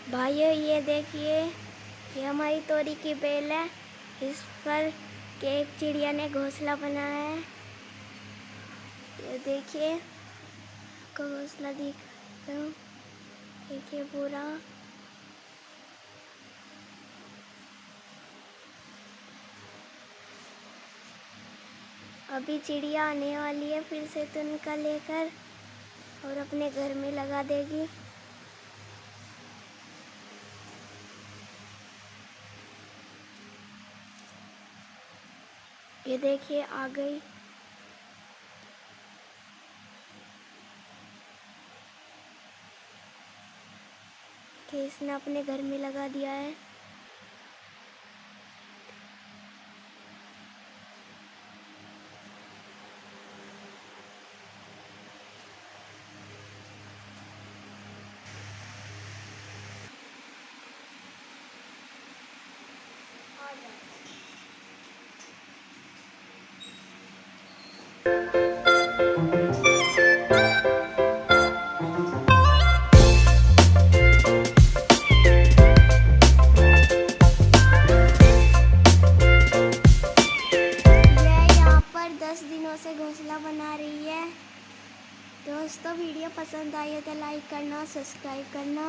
भाइयों ये देखिए, ये हमारी तोरी की बेल है। इस पर के एक चिड़िया ने घोंसला बनाया है। ये देखिए, आपको घोंसला दिख रहा है, देखिए पूरा। अभी चिड़िया आने वाली है फिर से तिनका लेकर और अपने घर में लगा देगी। ये देखिए आ गई। कि इसने अपने घर में लगा दिया है। से घोंसला बना रही है। दोस्तों वीडियो पसंद आई है तो लाइक करना, सब्सक्राइब करना।